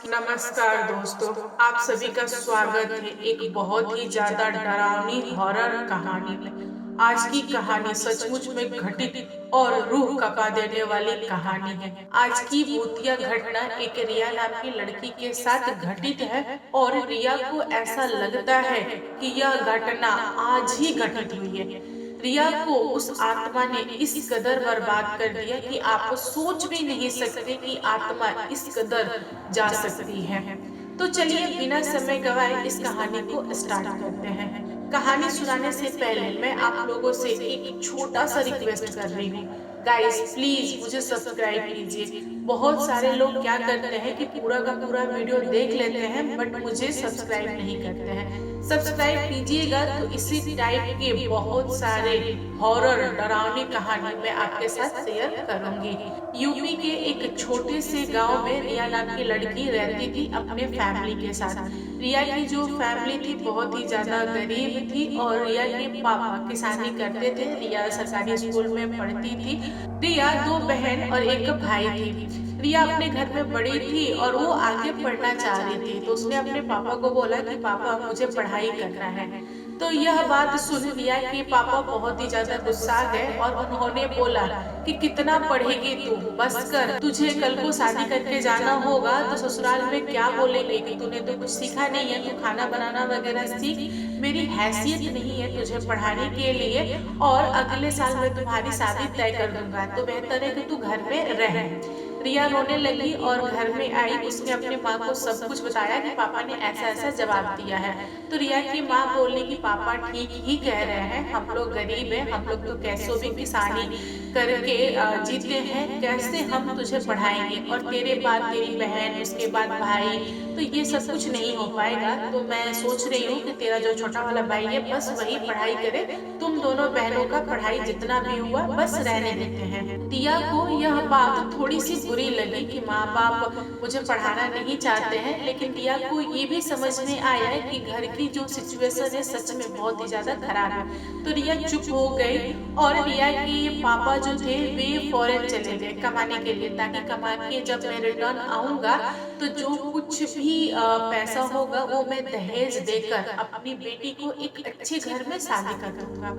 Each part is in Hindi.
नमस्कार दोस्तों, आप सभी का स्वागत है एक बहुत ही ज्यादा डरावनी हॉरर कहानी में। आज की कहानी सचमुच में घटित और रूह कंपा देने वाली कहानी है। आज की भूतिया घटना एक रिया नाम की लड़की के साथ घटित है और रिया को ऐसा लगता है कि यह घटना आज ही घटित हुई है। रिया को उस आत्मा ने इस कदर बर्बाद कर दिया कि आप सोच भी नहीं सकते कि आत्मा इस कदर जा सकती है। तो चलिए बिना समय गवाए इस कहानी को स्टार्ट करते हैं। कहानी सुनाने से पहले मैं आप लोगों से एक छोटा सा रिक्वेस्ट कर रही हूँ। गाइस प्लीज मुझे सब्सक्राइब कीजिए। बहुत सारे लोग क्या करते हैं कि पूरा का पूरा वीडियो देख लेते हैं बट मुझे सब्सक्राइब नहीं करते हैं। सब्सक्राइब कीजिएगा तो इसी टाइप के बहुत सारे हॉरर डरावनी कहानी मैं आपके साथ शेयर करूंगी। यूपी के एक छोटे से गांव में रिया नाम की लड़की रहती थी अपने फैमिली के साथ। रिया की जो फैमिली थी बहुत ही ज्यादा गरीब थी और रिया के पापा किसानी करते थे। रिया सरकारी स्कूल में पढ़ती थी। रिया दो बहन और एक भाई थी। रिया अपने घर में बड़ी थी और वो आगे पढ़ना चाह रही थी, तो उसने अपने पापा को बोला कि पापा मुझे पढ़ाई करना है। तो यह बात सुन रिया के पापा बहुत ही ज्यादा गुस्सा गए और उन्होंने बोला कि कितना पढ़ेगी तू, बस कर, तुझे कल को शादी करके जाना होगा तो ससुराल में क्या बोलेंगे कि तूने तो कुछ सीखा नहीं है, तू खाना बनाना वगैरह सीख, मेरी हैसियत नहीं है तुझे पढ़ाने के लिए और अगले साल मैं तुम्हारी शादी तय कर दूंगा, तो बेहतर है कि तू घर में रह। रिया रोने लगी और घर में आई। उसने अपने माँ को सब कुछ बताया कि पापा ने ऐसा ऐसा जवाब दिया है। तो रिया की माँ बोली कि पापा ठीक ही कह रहे हैं, हम लोग गरीब हैं, हम लोग तो कैसों भी किसानी करके जीते हैं, कैसे हम तुझे पढ़ाएंगे और तेरे बाद तेरी बहन, उसके बाद भाई, तो ये सब कुछ नहीं हो पाएगा। तो मैं सोच रही हूँ कि तेरा जो छोटा वाला भाई है बस वही पढ़ाई करे, तुम दोनों बहनों का पढ़ाई जितना भी हुआ बस रहने देते हैं। रिया को यह बात थोड़ी सी बुरी लगी कि माँ बाप मुझे पढ़ाना नहीं चाहते हैं, लेकिन रिया को ये भी समझ में आया है कि घर की जो सिचुएशन है सच में बहुत ही ज्यादा खराब है। तो रिया चुप हो गई और रिया के पापा जो थे वे फॉरेन चले गए कमाने के लिए, ताकि कमा के जब मैं रिटर्न आऊंगा तो जो कुछ भी पैसा होगा वो मैं दहेज देकर अपनी बेटी को एक अच्छे घर में शादी कर दूंगा।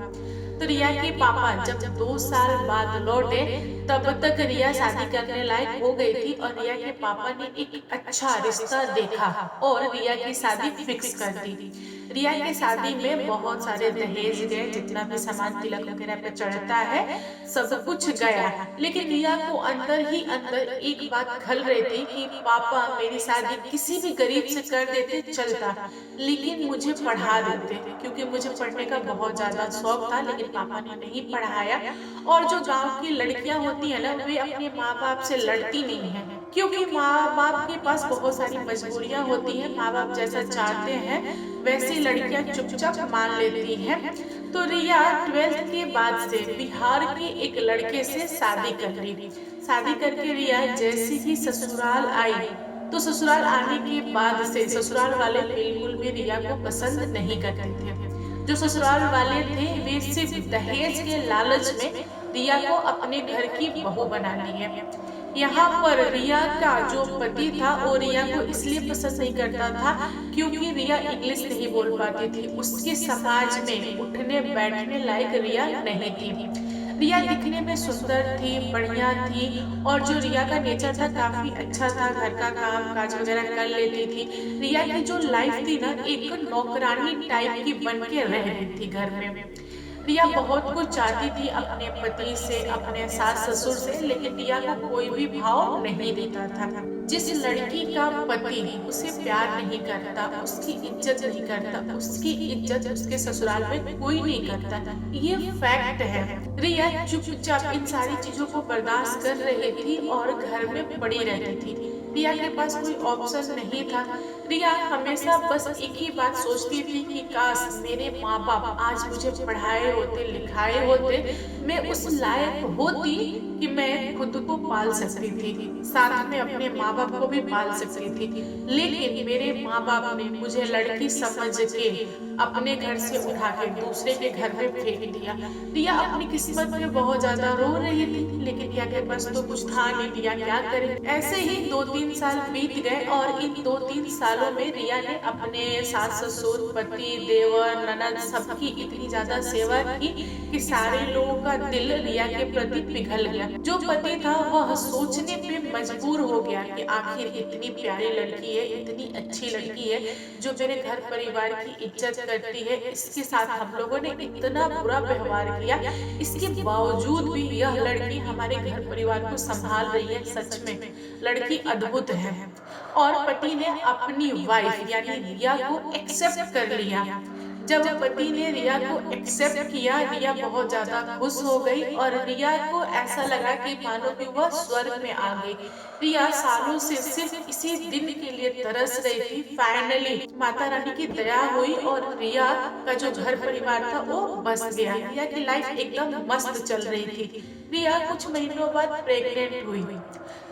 तो रिया के पापा जब 2 साल बाद लौटे तब तक रिया शादी करने लायक हो गई थी और रिया के पापा ने एक अच्छा रिश्ता देखा और रिया की शादी फिक्स कर दी। रिया की शादी में बहुत सारे दहेज गए, जितना भी सामान तिलक वगैरह पे चढ़ता है सब कुछ गया, लेकिन रिया को अंदर ही अंदर एक बात खल रही थी कि पापा मेरी शादी किसी भी गरीब से कर देते चलता, लेकिन मुझे पढ़ा देते, क्योंकि मुझे पढ़ने का बहुत ज्यादा शौक था, लेकिन पापा ने नहीं पढ़ाया। और जो गांव की लड़कियां होती है ना वे अपने माँ बाप से लड़ती नहीं है, क्योंकि माँ बाप के पास बहुत सारी मजबूरियां होती हैं, माँ बाप जैसा चाहते हैं वैसी लड़कियां चुपचाप मान लेती हैं। तो रिया 12th के बाद से बिहार के एक लड़के से शादी कर ली। शादी करके रिया जैसे ही ससुराल आई तो ससुराल आने के बाद से ससुराल वाले बिल्कुल भी रिया को पसंद नहीं करते थे। जो ससुराल वाले थे वे सिर्फ दहेज के लालच में रिया को अपने घर की बहू बना ली है। यहाँ पर रिया का जो पति था वो रिया को इसलिए पसंद नहीं करता था क्योंकि रिया इंग्लिश नहीं बोल पाती थी, उसके समाज में उठने बैठने लायक रिया नहीं थी। रिया दिखने में सुंदर थी, बढ़िया थी और जो रिया का नेचर था काफी अच्छा था, घर का काम काज वगैरह कर लेती थी। रिया की जो लाइफ थी ना एक नौकरानी टाइप की बन के रह रही थी घर में। रिया बहुत कुछ चाहती थी अपने पति से, अपने सास ससुर से, लेकिन रिया को कोई भी भाव नहीं देता था। जिस लड़की का पति उसे प्यार नहीं करता, उसकी इज्जत नहीं करता, उसकी इज्जत उसके ससुराल में कोई नहीं करता, ये फैक्ट है। रिया चुपचाप इन सारी चीजों को बर्दाश्त कर रही थी और घर में पड़ी रहती थी। रिया के पास कोई ऑप्शन नहीं था। रिया हमेशा बस एक ही बात सोचती थी कि काश मेरे माँ बाप आज मुझे पढ़ाए होते, लिखाए होते, मैं उस लायक होती कि मैं खुद को पाल सकती थी, साथ में अपने माँ बाप को भी पाल सकती थी। लेकिन मेरे माँ बाप ने मुझे लड़की समझ के अपने घर से उठा के दूसरे के घर पे फेंक दिया। रिया अपनी किस्मत में बहुत ज्यादा रो रही थी, लेकिन रिया के पास तो कुछ था नहीं, रिया क्या करे। ऐसे ही 2-3 साल बीत गए और इन 2-3 सालों में रिया ने अपने सास ससुर, पति, देवर, ननद सबकी इतनी ज्यादा सेवा की कि सारे लोगों का दिल रिया के प्रति पिघल गया। जो पति था वह सोचने पे मजबूर हो गया कि आखिर इतनी प्यारी लड़की है, इतनी अच्छी लड़की है जो मेरे घर परिवार की इज्जत करती है, इसके साथ हम लोगों ने इतना बुरा व्यवहार किया, इसके बावजूद भी यह लड़की हमारे घर परिवार को संभाल रही है। सच में लड़की अद्भुत है। और पति ने अपनी वाइफ यानी रिया को एक्सेप्ट कर लिया। जब पति ने रिया को एक्सेप्ट किया, रिया बहुत ज्यादा खुश हो गई और रिया को ऐसा लगा कि मानो कि वह स्वर्ग में आ गई। रिया सालों से सिर्फ इसी दिन के लिए तरस रही थी। फाइनली माता रानी की दया हुई और रिया का जो घर परिवार था वो बस गया। रिया की लाइफ एकदम मस्त चल रही थी। रिया कुछ महीनों बाद प्रेग्नेंट हुई।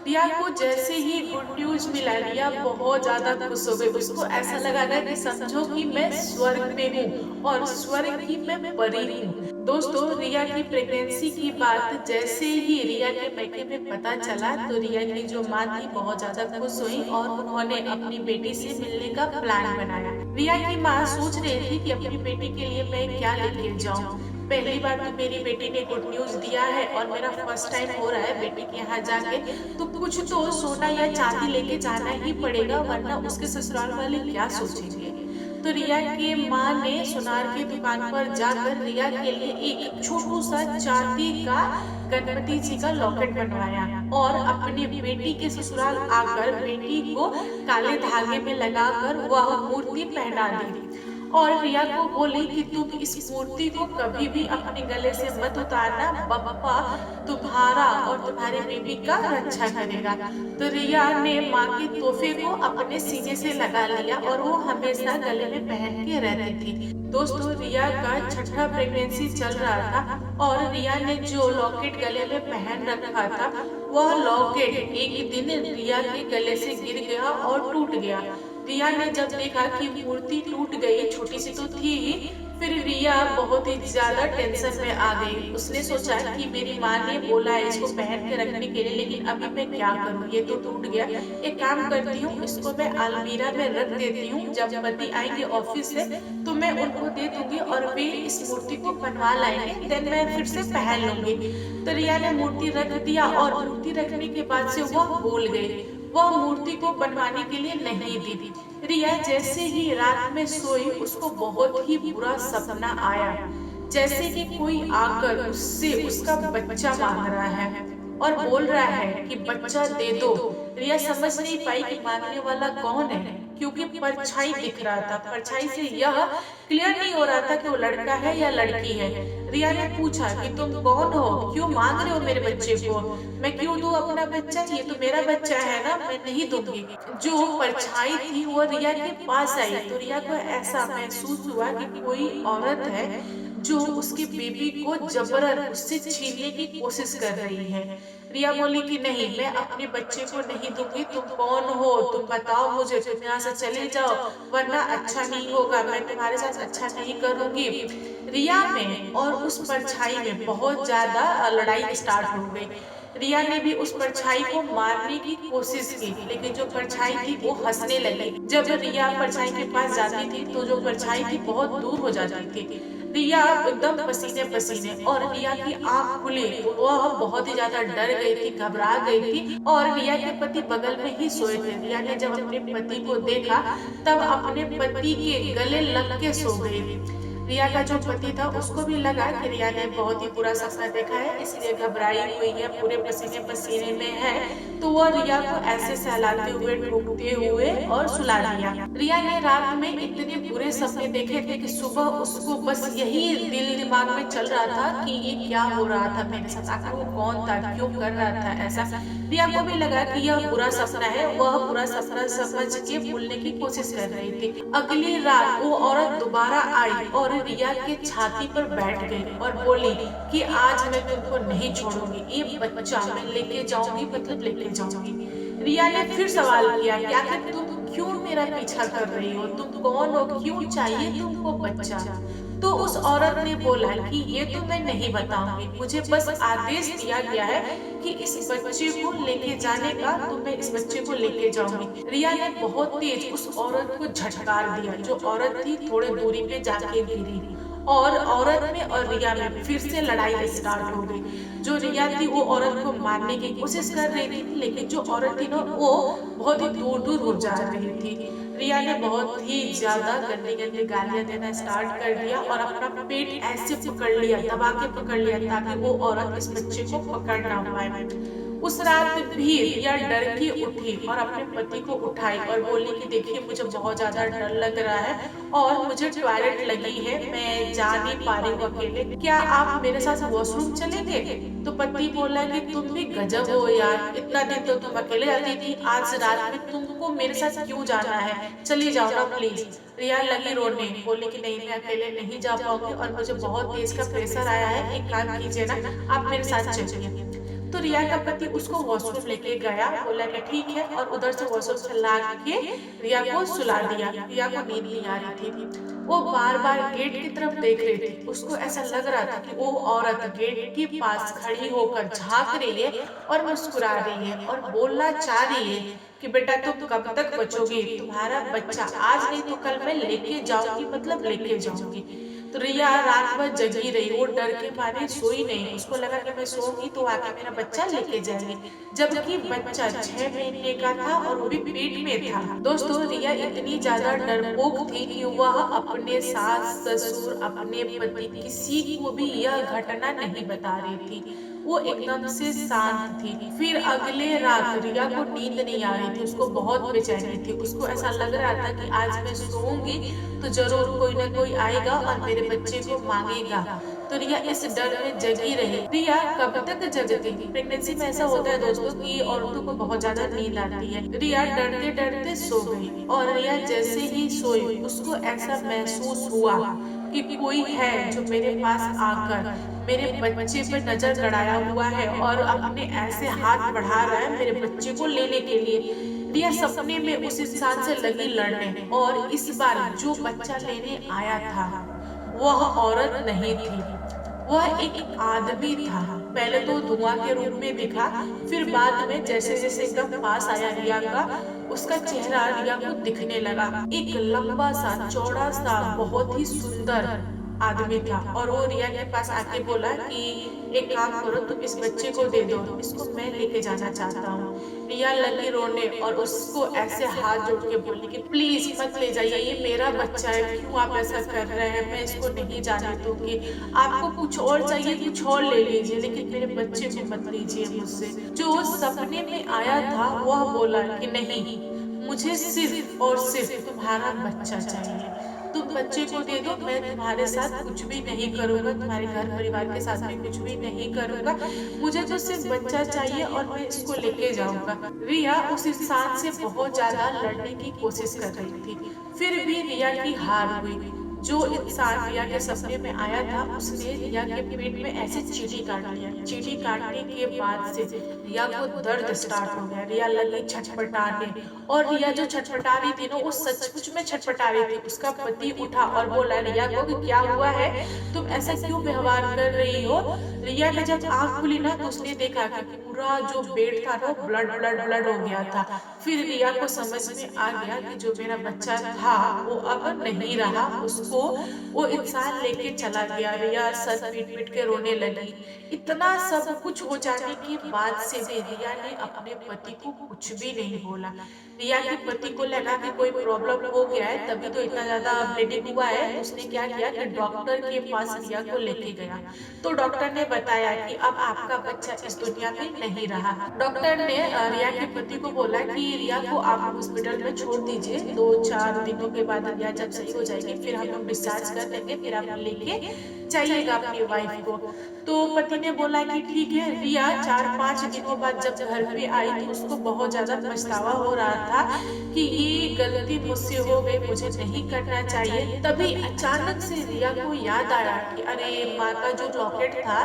रिया को जैसे ही गुड न्यूज मिला, रिया बहुत ज्यादा खुश हो गई। उसको ऐसा लगा ना कि समझो कि मैं स्वर्ग में हूँ और स्वर्ग की मैं परी हूँ। दोस्तों, रिया की प्रेगनेंसी की बात जैसे ही रिया के मायके में पता चला तो रिया की जो माँ थी बहुत ज्यादा खुश हुई और उन्होंने अपनी बेटी से मिलने का प्लान बनाया। रिया की माँ सोच रही थी कि अपनी बेटी के लिए मैं क्या लेके जाऊँ। पहली बार तो मेरी बेटी ने गुड न्यूज दिया है और मेरा फर्स्ट टाइम हो रहा है बेटी के यहाँ जाके, तो कुछ तो सोना या चांदी लेके जाना ही पड़ेगा, वरना उसके ससुराल वाले क्या सोचेंगे। तो रिया की माँ ने सुनार की दुकान पर जाकर रिया के लिए एक छोटू सा चांदी का गणपति जी का लॉकेट बनवाया और अपनी बेटी के ससुराल आकर बेटी को काले धागे में लगाकर वह मूर्ति पहना दी और रिया को बोली कि तुम इस मूर्ति को कभी भी अपने गले से मत उतारना, बप्पा तुम्हारा और तुम्हारे बेबी का रक्षा करेगा। तो रिया ने माँ के तोहफे को अपने सीने से लगा लिया और वो हमेशा गले में पहन के रहती थी। दोस्तों, रिया का छठा प्रेगनेंसी चल रहा था और रिया ने जो लॉकेट गले में पहन रखा था वह लॉकेट एक दिन रिया के गले से गिर गया और टूट गया। रिया ने जब देखा कि मूर्ति टूट गई, छोटी सी तो थी ही, फिर रिया बहुत ही ज्यादा टेंशन में आ गई। उसने सोचा कि मेरी माँ ने बोला है इसको पहन के रखने के लिए, लेकिन अभी मैं क्या करूँ, ये तो टूट गया। एक काम करती हूँ, इसको मैं अलमीरा में रख देती हूँ, जब पति आएंगे ऑफिस से तो मैं उनको दे दूंगी और वे इस मूर्ति को बनवा लाएंगे, देन मैं फिर से पहन लूंगी। तो रिया ने मूर्ति रख दिया और मूर्ति रखने के बाद से वह भूल गई, वह मूर्ति को बनवाने के लिए नहीं दी। रिया जैसे ही रात में सोई उसको बहुत ही बुरा सपना आया, जैसे कि कोई आकर उससे उसका बच्चा मांग रहा है और बोल रहा है कि बच्चा दे दो। रिया समझ नहीं पाई कि मांगने वाला कौन है, क्योंकि परछाई दिख रहा था। परछाई से यह क्लियर नहीं हो रहा था कि वो लड़का है या लड़की है। रिया ने पूछा कि तुम कौन हो, क्यों मांग रहे हो मेरे बच्चे को, मैं क्यों दूं अपना बच्चा, ये तो मेरा बच्चा है ना, मैं नहीं दूंगी। जो परछाई थी वो रिया के पास आई तो रिया को ऐसा महसूस हुआ कि कोई औरत है जो उसके बेबी को जबरन उससे छीनने की कोशिश कर रही है। रिया बोली कि नहीं, मैं अपने बच्चे को नहीं दूंगी, तुम कौन हो, तुम बताओ मुझे, तुम यहाँ से चले जाओ वरना अच्छा नहीं होगा, मैं तुम्हारे साथ अच्छा नहीं करूंगी। रिया में और उस परछाई में बहुत ज्यादा लड़ाई स्टार्ट हो गई। रिया ने भी उस परछाई को मारने की कोशिश की, लेकिन जो परछाई थी वो हंसने लगी। जब रिया परछाई के पास जाती थी तो जो परछाई थी बहुत दूर हो जाती थी। रिया एकदम पसीने पसीने और रिया की आंख खुली, वह बहुत ही ज्यादा डर गई थी, घबरा गई थी और रिया के पति बगल में ही सोए थे। रिया ने जब अपने पति को देखा तब अपने पति के गले लग के सो गई। रिया का जो पति था उसको भी लगा कि रिया ने बहुत ही बुरा सपना देखा है, इसलिए घबराई हुई है, पूरे पसीने पसीने में है, तो वह रिया को ऐसे सहलाते हुए ठोकते हुए और सुला दिया। रिया ने रात में इतने बुरे सपने देखे थे कि सुबह उसको बस यही दिल दिमाग में चल रहा था कि ये क्या हो रहा था मेरे साथ, आखिर वो कौन था, क्यों कर रहा था ऐसा। रिया को भी लगा कि यह बुरा सपना है, वह बुरा सपना समझ के भूलने की कोशिश कर रही थी। अगली रात वो औरत दोबारा आई और रिया के छाती पर बैठ गई और बोली कि आज मैं तुमको नहीं छोड़ूंगी, ये बच्चा मैं लेके जाऊंगी, मतलब लेके जाऊंगी। रिया ने फिर सवाल किया कि आखिर तुम क्यों मेरा पीछा कर रही हो, तुम कौन हो, क्यों चाहिए तुमको बच्चा। तो उस औरत ने बोला कि ये तो मैं नहीं बताऊंगी, मुझे बस आदेश दिया गया है कि इस बच्चे को लेके जाने का, तो मैं इस बच्चे को लेके जाऊंगी। रिया ने बहुत तेज उस औरत को झटकार दिया। जो औरत थी थोड़े दूरी पे जाके गिरी और औरत में और रिया में फिर से लड़ाई स्टार्ट हो गई। जो रिया थी वो औरत को मारने की कोशिश कर रही थी, लेकिन जो औरत थी ना वो बहुत ही दूर दूर हो जा रही थी। रिया ने बहुत ही ज्यादा गंदी गंदी गालियां देना स्टार्ट कर दिया और अपना पेट ऐसे पकड़ लिया, दबा के पकड़ लिया ताकि वो औरत इस बच्चे को पकड़ ना पाए। उस रात भी रिया डर के उठी और अपने पति को उठाई और बोली कि देखिए मुझे बहुत ज्यादा डर लग रहा है और मुझे टॉयलेट लगी है, मैं जा नहीं पा रही हूँ अकेले, क्या आप मेरे साथ वॉशरूम चलेंगे। तो पति बोला कि तुम भी गजब हो यार, इतना दिन तो तुम अकेले जाती थी, आज रात में तुमको मेरे साथ क्यों जाना है, चली जाओ ना प्लीज। रिया लगी रोने, बोली कि नहीं मैं अकेले नहीं जा पाऊंगी और मुझे बहुत तेज का प्रेशर आया है, एक काम कीजिए ना, आप मेरे साथ चलिए। तो रिया का पति उसको वॉशरूम लेके गया, बोला कि ठीक है, और उधर से वॉशरूम से ला के रिया को सुला दिया। रिया को नींद नहीं आ रही थी, वो बार बार गेट की तरफ देख रही थी। उसको ऐसा लग रहा था कि वो औरत गेट के पास खड़ी होकर झांक रही है और मुस्कुरा रही है और बोलना चाह रही है कि बेटा तुम कब तक बचोगे, तुम्हारा बच्चा आज नहीं तो कल मैं लेके जाऊंगी, मतलब लेके जाऊंगी। तो रिया रात भर जगी रही, वो डर के मारे सोई नहीं। उसको लगा कि मैं सोऊंगी तो आके मेरा बच्चा लेके जाएंगे, जबकि बच्चा 6 महीने का था और वो भी पेट में था। दोस्तों रिया इतनी ज्यादा डरपोक थी कि वह अपने सास ससुर, अपने पति, किसी को भी यह घटना नहीं बता रही थी। वो एकदम से शांत थी। फिर अगले रात रिया को नींद नहीं आ रही थी, उसको बहुत बेचैनी थी। उसको ऐसा लग रहा था कि आज मैं सोऊंगी तो जरूर कोई ना कोई आएगा और मेरे बच्चे को मांगेगा। तो रिया इस डर में जगी रही। रिया कब तक जगती। प्रेगनेंसी में ऐसा होता है दोस्तों कि औरतों को बहुत ज्यादा नींद आती है। रिया डरते डरते सो गई और रिया जैसे ही सोई उसको ऐसा महसूस हुआ कि कोई है जो मेरे पास आकर मेरे बच्चे पर नजर गड़ाया हुआ है और अपने ऐसे हाथ बढ़ा रहा है मेरे बच्चे को लेने के लिए। रिया सपने में उस इंसान से लगी लड़ने, और इस बार जो बच्चा लेने आया था वह औरत नहीं थी, वह एक आदमी था। पहले तो धुआं के रूप में दिखा, फिर बाद में जैसे जैसे एकदम पास आया रिया का, उसका चेहरा रिया को दिखने लगा। एक लंबा सा चौड़ा सा बहुत ही सुंदर आदमी था और वो रिया के पास आके बोला कि एक काम करो, तुम इस बच्चे को दे दो, इसको मैं लेके जाना चाहता हूँ। रिया लगी रोने और उसको ऐसे हाथ जोड़ के बोली कि प्लीज मत ले जाइए, ये मेरा बच्चा है, क्यों आप ऐसा कर रहे हैं, मैं इसको नहीं जाने दूंगी, आपको कुछ और चाहिए कुछ और ले लीजिए, लेकिन मेरे बच्चे को मत लीजिए मुझसे। जो सपने में आया था वह बोला कि नहीं, मुझे सिर्फ और सिर्फ तुम्हारा बच्चा चाहिए, तुम बच्चे को दे दो, मैं तुम्हारे साथ कुछ भी नहीं करूंगा, तुम्हारे घर परिवार के साथ भी कुछ भी नहीं करूंगा, मुझे तो सिर्फ बच्चा चाहिए और मैं इसको लेके जाऊंगा। रिया उस इंसान से बहुत ज्यादा लड़ने की कोशिश कर रही थी, फिर भी रिया की हार हुई। जो इंसान रिया के सपने में आया था उसने रिया के पेट में ऐसे चींटी काट लिया। चींटी काटने के बाद से रिया को दर्द स्टार्ट हो गया। रिया लगी छटपटाने, और रिया जो छटपटा रही थी ना वो सचमुच में छटपटा रही थी। उसका पति उठा और बोला रिया को कि क्या हुआ है, तुम ऐसा क्यों व्यवहार कर रही हो। रिया ने जब आंख खुली ना तो उसने देखा कि पूरा जो बेड था ना ब्लड ब्लड ब्लड हो गया था। फिर रिया को समझ में आ गया कि जो मेरा बच्चा था वो अब नहीं रहा, उसको वो इंसान लेके चला गया। रिया सर पीट पीट के रोने लगी। इतना सब कुछ हो जाने के बाद से भी रिया ने अपने पति को कुछ भी नहीं बोला। रिया के पति को लगा कि कोई प्रॉब्लम हो गया है तभी तो इतना ज्यादा ब्लीडिंग हुआ है। उसने क्या किया कि डॉक्टर के पास रिया को लेके गया, तो डॉक्टर ने बताया कि अब आपका बच्चा इस दुनिया में नहीं रहा। डॉक्टर ने रिया के पति को बोला कि रिया को आप हॉस्पिटल में छोड़ दीजिए, 2-4 दिनों के बाद रिया जब सही हो जाएगी फिर हम लोग डिस्चार्ज कर देंगे, फिर आप लेके जाइएगा अपनी वाइफ को। तो पति ने बोला कि ठीक है। रिया 4-5 दिनों बाद जब घर पे आई तो उसको बहुत ज्यादा पछतावा हो रहा था कि ये गलती मुझसे हो गई, मुझे नहीं करना चाहिए। तभी अचानक से रिया को याद आया कि अरे माँ का जो लॉकेट था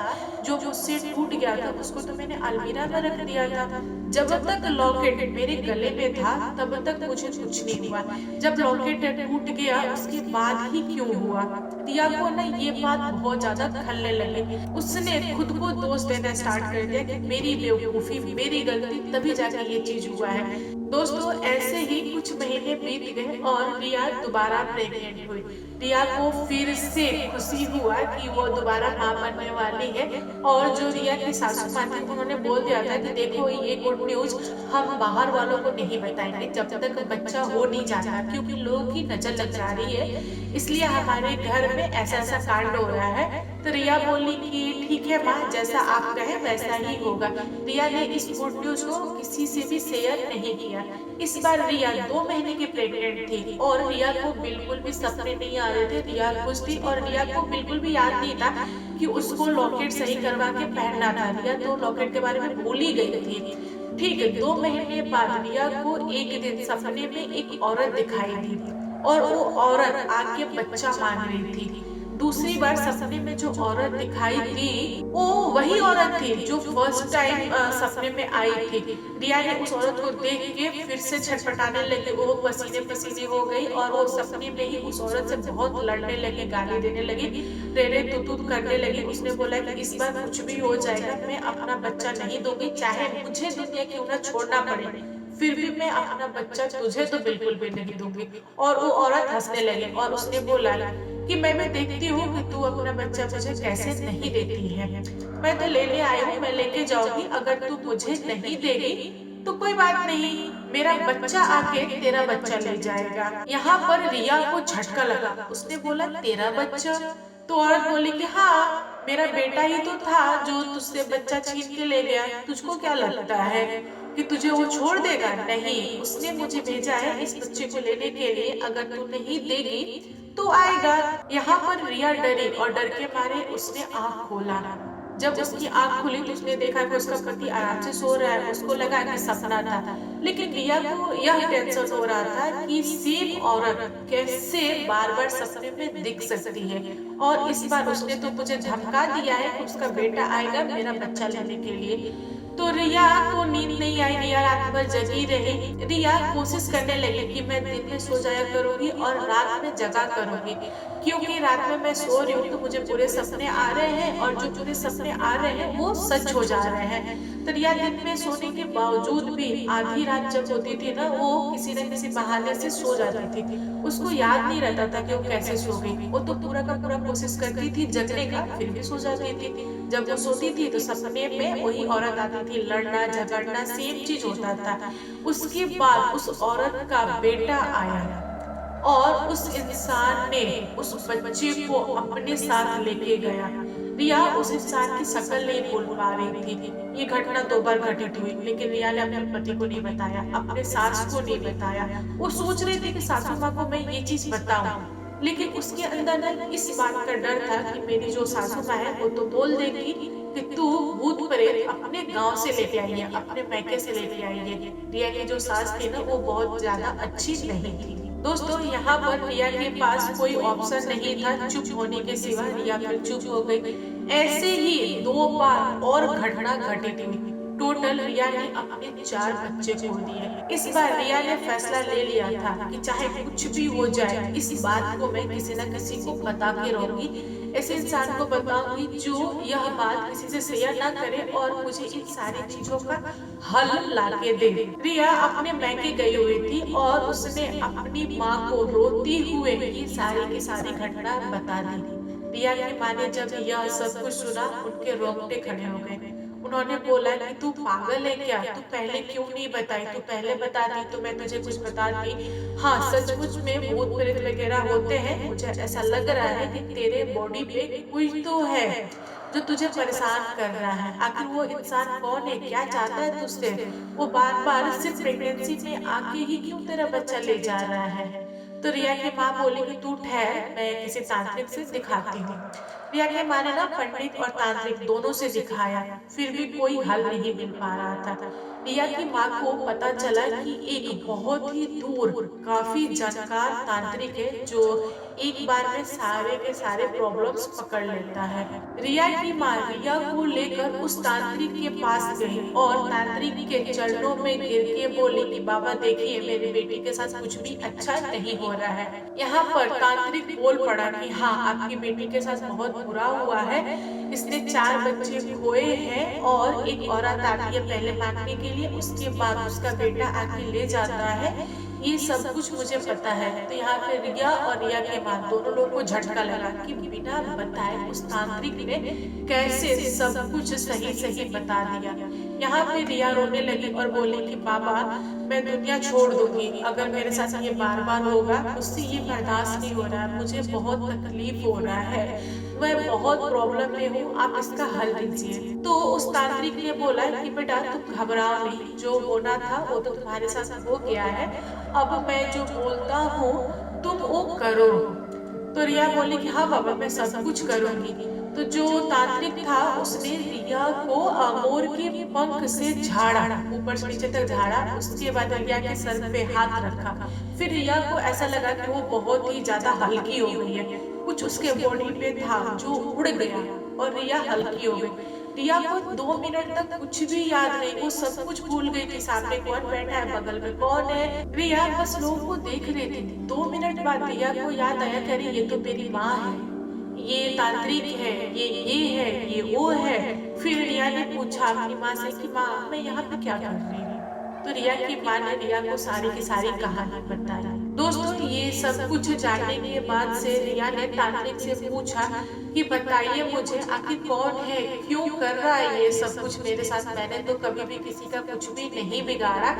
जो मुझसे टूट गया था उसको तो मैंने अलमीरा में रख दिया था। जब तक लॉकेट मेरे गले में था तब तक मुझे कुछ नहीं हुआ, जब लॉकेट टूट गया उसके बाद ही क्यों हुआ। रिया को ना ये बात बहुत ज्यादा खलने लगी। उसने खुद को दोष देना स्टार्ट कर दिया कि मेरी बेवकूफी, मेरी गलती, तभी जाकर ये चीज हुआ है। दोस्तों ऐसे ही कुछ महीने बीत गए और रिया दोबारा प्रेग्नेंट हुई। रिया को फिर से खुशी हुआ कि वो दोबारा माँ बनने वाली है। और जो रिया की सासू माँ थी उन्होंने बोल दिया था कि देखो ये गुड न्यूज हम बाहर वालों को नहीं बताएंगे जब तक बच्चा हो नहीं जाता, क्योंकि लोगों की नजर लग जा रही है, इसलिए हमारे घर में ऐसा ऐसा कांड हो रहा है। तो रिया बोली कि ठीक है माँ, जैसा आप कहें वैसा ही होगा। रिया ने इस गुड न्यूज को किसी से भी शेयर नहीं किया। इस बार रिया 2 महीने की प्रेग्नेंट थी और रिया को बिल्कुल भी सपने नहीं आ रहे थे। रिया खुश थी और रिया को बिल्कुल भी याद नहीं था कि उसको लॉकेट सही करवा के पहनना था। रिया तो लॉकेट के बारे में भूल ही गई थी। ठीक है, 2 महीने बाद रिया को एक दिन सपने में एक औरत दिखाई दी और वो औरत आके बच्चा मांग रही थी। दूसरी बार सपने में जो औरत दिखाई दी वो वही औरत थी जो फर्स्ट टाइम सपने में आई थी। रिया ने उस औरत को देख के फिर से छटपटाने लगी, वो पसीने पसीने हो गई और वो सपने में ही उस औरत से बहुत लड़ने लगी, गाली देने लगी, रे तू करने लगी। उसने बोला कि इस बार कुछ भी हो जाएगा, मैं अपना बच्चा नहीं दूंगी, चाहे मुझे दुनिया क्यों ना छोड़ना पड़े, फिर भी मैं अपना बच्चा तुझे तो बिल्कुल भी नहीं दूंगी। और वो औरत हंसने लगी और उसने बोला कि मैं भी देखती हूँ कि तू अपना बच्चा मुझे कैसे नहीं देती है, मैं तो लेने आई हूँ, मैं लेके जाऊंगी, अगर तू मुझे नहीं देगी तो कोई बात नहीं, मेरा बच्चा आके तेरा बच्चा ले जाएगा। यहाँ पर रिया को झटका लगा, उसने बोला तेरा बच्चा? तो औरत बोली कि हाँ, मेरा बेटा ही तो था जो तुझसे बच्चा छीन के ले गया, तुझको क्या लगता है कि तुझे वो छोड़ देगा? नहीं, उसने मुझे भेजा है इस बच्चे को लेने के लिए, अगर तू नहीं देगी तो आएगा। यहाँ पर रिया डरी और डर के मारे उसने आँख खोला। जब उसकी आँख खुली तो उसने देखा कि उसका पति आराम से सो रहा है। उसको लगा कि सपना था, लेकिन रिया को यह टेंशन हो रहा था कि सेम औरत कैसे बार बार सपने में दिख सकती है, और इस बार उसने तो मुझे धमका दिया है कि उसका बेटा आएगा मेरा बच्चा लेने के लिए। तो रिया को नींद नहीं आई, रिया रात भर जगी रही। रिया कोशिश करने लगी कि मैं दिन में सो जाया करूंगी और रात में जगा करूंगी, क्योंकि रात में मैं सो रही हूँ तो मुझे पूरे सपने आ रहे हैं और जो पूरे सपने आ रहे हैं वो सच हो जा रहे हैं। तो रिया दिन में सोने के बावजूद भी आधी रात जब होती थी ना, वो किसी न किसी बहाने से सो जाती थी। उसको याद नहीं रहता था कि वो कैसे सो गई। वो तो पूरा का पूरा कोशिश करती थी जगने का, फिर भी सो जाती थी। जब वो सोती थी तो सपने में वही औरत आती थी, लड़ना झगड़ना सेम चीज होता था। उसके बाद उस औरत का बेटा आया और उस इंसान ने उस बच्चे को अपने साथ लेके गया। रिया उस इंसान की शक्ल नहीं भूल पा रही थी। ये घटना 2 बार घटित हुई, लेकिन रिया ने अपने पति को नहीं बताया, अपने सास को नहीं बताया। वो सोच रही थी कि सासू माँ को मैं ये चीज बताऊं, लेकिन उसके अंदर ना इस बात का डर था कि मेरी जो सासू माँ है वो तो बोल देगी कि तू भूत प्रेत अपने गांव से लेके आई है, अपने मैके से लेके आई है। रिया की जो सास थी ना वो बहुत ज्यादा अच्छी नहीं थी। दोस्तों यहाँ पर रिया के पास कोई ऑप्शन नहीं था चुप होने के सिवा। रिया फिर चुप हो गई। ऐसे ही 2 बार और घटना घटित हुई। टोटल रिया ने अपने 4 बच्चे खो दिए। इस बार रिया ने फैसला ले लिया था कि चाहे कुछ भी हो जाए, इस बात को मैं किसी न किसी को बता के रहूंगी। ऐसे इंसान को बताऊंगी जो यह बात किसी से शेयर ना करे और मुझे इन सारी चीजों का हल ला के दे। रिया अपने मैके गई हुई थी और उसने अपनी माँ को रोती हुए ये सारी की सारी घटना बता दी। रिया की माँ ने जब यह सब कुछ सुना, उनके रोंगटे खड़े हो गए। उन्होंने बोला कि तू पागल है क्या, तू पहले क्यों नहीं बताई, तू पहले बताती तो मैं तुझे कुछ बताती। हाँ, सचमुच में भूत प्रेत वगैरह होते हैं, मुझे ऐसा लग रहा है कि तेरे बॉडी पे कोई तो है जो तुझे परेशान कर रहा है। आखिर वो इंसान कौन है, क्या चाहता है तुझसे? वो बार बार सिर्फ प्रेगनेंसी में आके ही क्यों तेरा बच्चा ले जा रहा है? तो रिया की माँ बोली कि तू ठहर, मैं किसी तांत्रिक से दिखाती हूँ। रिया की माँ ने ना पंडित और तांत्रिक दोनों से दिखाया, फिर भी कोई हल नहीं मिल पा रहा था। रिया की माँ को पता चला कि एक बहुत ही दूर काफी जानकार तांत्रिक है जो एक बार में सारे के सारे प्रॉब्लम्स पकड़ लेता है। रिया की माँ रिया को लेकर उस तांत्रिक के पास गई और तांत्रिक के चरणों में गिर के बोली कि बाबा देखिए, मेरी बेटी के साथ कुछ भी अच्छा नहीं हो रहा है। यहाँ पर तांत्रिक बोल पड़ा कि हाँ, आपकी बेटी के साथ बहुत बुरा हुआ है, इसने 4 बच्चे खोए हैं और एक औरत आती है पहले मांगने के लिए, उसके बाद उसका बेटा आके ले जाता है, ये सब कुछ मुझे पता है। तो यहाँ पे रिया और रिया के माँ दोनों लोगों को झटका लगा कि बिना बताए उस तांत्रिक ने कैसे सब कुछ सही सही बता दिया। यहाँ पे रिया रोने लगी और बोली कि बाबा, मैं दुनिया छोड़ दूंगी अगर मेरे साथ ये बार बार होगा, मुझसे ये बर्दाश्त नहीं हो रहा है, मुझे बहुत तकलीफ हो रहा है, मैं बहुत प्रॉब्लम में हूँ, आप इसका हल दीजिए। तो उस तांत्रिक ने बोला कि बेटा तुम घबराओ नहीं, जो होना था वो तो तुम्हारे साथ हो गया है, अब मैं जो बोलता हूँ तुम वो करो। तो रिया बोली कि हाँ बाबा, मैं सब कुछ करूंगी। तो जो तांत्रिक था उसने रिया को मोर के पंख से झाड़ा, ऊपर से नीचे तक झाड़ा, उसके बाद रिया के सर पे हाथ रखा। फिर रिया को ऐसा लगा कि वो बहुत ही ज्यादा हल्की हो गई है, कुछ उसके बॉडी पे था जो उड़ गया और रिया हल्की हो गई। रिया को 2 मिनट तक कुछ भी याद नहीं, वो सब कुछ भूल गई कि सामने कौन बैठा है, बगल में कौन है। रिया बस लोगों को देख रही थी। 2 मिनट बाद रिया को याद आया कि अरे ये तो मेरी माँ है, ये तांत्रिक है, ये है, ये वो है। फिर रिया ने पूछा अपनी माँ से कि माँ, मैं यहाँ पे क्या कर रही हूँ? तो रिया की माँ ने रिया को सारी की सारी कहानी बताई। दोस्तों, ये सब कुछ जानने के बाद से रिया ने तांत्रिक से पूछा कि बताइए मुझे, आखिर कौन है, क्यों कर रहा है ये सब कुछ मेरे साथ, मैंने तो कभी भी किसी का कुछ भी नहीं बिगाड़ा।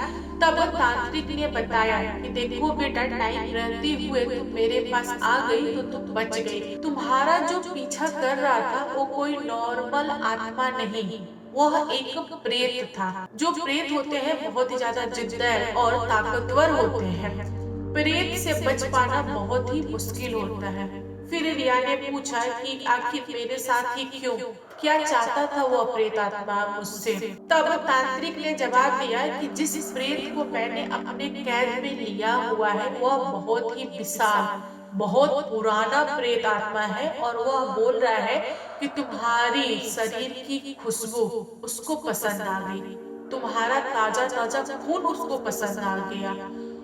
तब तांत्रिक ने बताया कि देखो बेटा, टाइम रहते हुए तुम मेरे पास आ गई तो तुम बच गई। तुम्हारा जो पीछा कर रहा था वो कोई नॉर्मल आत्मा नहीं, वह एक प्रेत था। जो प्रेत होते हैं बहुत ही ज्यादा जिद्दर और ताकतवर होते हैं। प्रेत से बच पाना बहुत ही मुश्किल होता है। फिर रिया ने पूछा कि आखिर मेरे साथ ही क्यों, क्या चाहता था वो प्रेत आत्मा मुझसे? तब तांत्रिक ने जवाब दिया कि जिस प्रेत को मैंने अपने कैद में लिया हुआ है वह बहुत ही विशाल, बहुत पुराना प्रेत आत्मा है और वह बोल रहा है कि तुम्हारी शरीर की खुशबू उसको पसंद आ गई, तुम्हारा ताजा ताजा खून उसको पसंद आ गया।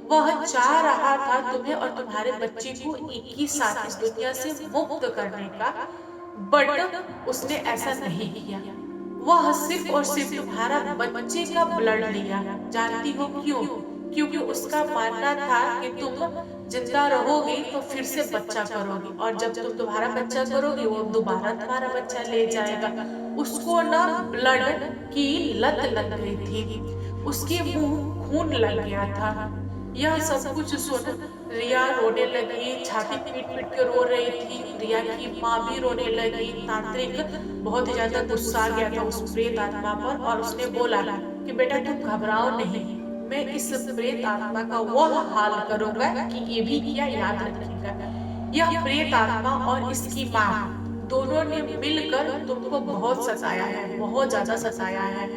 वह चाह रहा था तुम्हें और तुम्हारे बच्चे को एक ही साथ इस दुनिया से मुक्त करने का, बट उसने ऐसा नहीं किया। वह सिर्फ और सिर्फ तुम्हारा बच्चे का ब्लड लिया। जानती हो क्यों? क्योंकि उसका मानना था कि तुम जिंदा रहोगे तो फिर से बच्चा करोगे और जब तुम तुम्हारा बच्चा करोगे वो दोबारा तुम्हारा बच्चा ले जाएगा। उसको ना ब्लड की लत लग गई थी, उसके मुंह खून लग गया था। यह सब कुछ सुन रिया रोने लगी, छाती पीट पीट कर रो रही थी। रिया की माँ भी रोने लगी। तांत्रिक बहुत ही ज्यादा गुस्सा आ गया था उस प्रेत आत्मा पर और उसने बोला कि बेटा तुम घबराओ नहीं, मैं इस प्रेत आत्मा का वह हाल करूंगा कि ये भी क्या याद रखेगा। यह प्रेत आत्मा और इसकी माँ दोनों ने मिलकर तुमको बहुत सताया है, बहुत ज्यादा सताया है।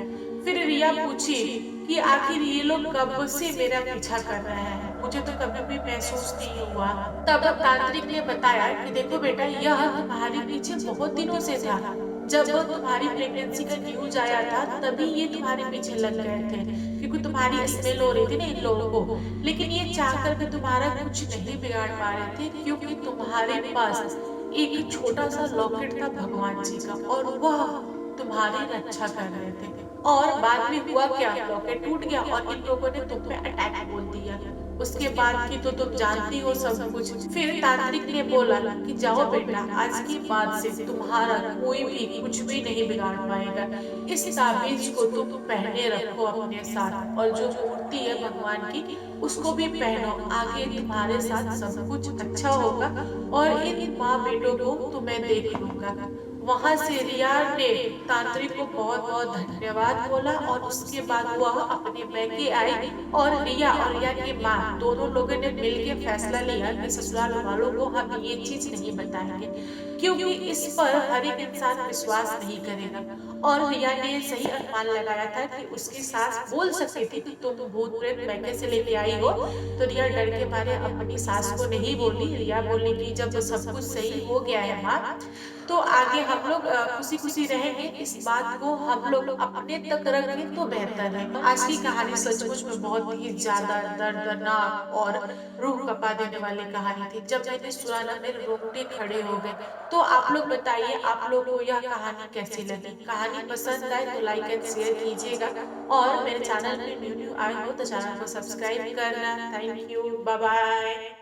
फिर रिया पूछी कि आखिर ये लोग कब से मेरा पीछा कर रहे हैं, मुझे तो कभी भी महसूस नहीं हुआ। तब तांत्रिक ने बताया कि देखो बेटा, यह तुम्हारे पीछे बहुत दिनों से था। जब तुम्हारी प्रेगनेंसी का न्यूज आया था तभी ये तुम्हारे पीछे लग गए थे, क्योंकि तुम्हारी स्मेल हो रही थी ना इन लोगों को। लेकिन ये चाहकर भी तुम्हारा कुछ नहीं बिगाड़ पा रहे थे, क्योंकि तुम्हारे पास एक छोटा सा लॉकेट था भगवान जी का और वह तुम्हारी रक्षा कर रहे थे। और बाद में हुआ क्या, लॉकेट टूट गया और इन लोगों ने तुम पे अटैक बोल दिया। उसके बाद की तो तुम जानती हो सब कुछ। फिर तांत्रिक ने बोला कि जाओ बेटा, आज के बाद से तुम्हारा कोई भी कुछ भी नहीं बिगाड़ पाएगा। इस ताबीज को तुम पहने रखो अपने साथ और जो मूर्ति है भगवान की उसको भी पहनो, आगे तुम्हारे साथ सब कुछ अच्छा होगा और इन माँ बेटों को तुम्हें देख लूंगा। वहां से रिया ने तांत्रिक को बहुत बहुत धन्यवाद बोला और उसके बाद वह अपने मैके आई और रिया की माँ दोनों लोगों ने मिलकर फैसला लिया कि ससुराल वालों को हम ये चीज नहीं बताएंगे, क्योंकि इस पर हर एक इंसान विश्वास नहीं करेगा। और रिया ने सही अनुमान लगाया था कि उसकी सास बोल सकती थी कि तुम भूत प्रेत मैके से लेके आई हो। तो रिया डर के मारे अपनी सास को नहीं बोली। रिया बोली कि जब सब कुछ सही हो गया है माँ, तो आगे हम लोग खुशी खुशी रहेंगे। इस बात को हम लोग अपने तक रखें तो बेहतर है। आज की कहानी सचमुच में बहुत ही ज्यादा दर्दनाक और रूह कपा देने वाली कहानी थी। जब मैंने सुना ना मेरे रोंगटे खड़े हो गए। तो आप लोग बताइए, आप लोग को यह कहानी कैसी लगी? कहानी पसंद आए तो लाइक एंड शेयर कीजिएगा, और मेरे चैनल पे न्यू न्यू आए हो तो चैनल को सब्सक्राइब करना। Thank you, bye bye.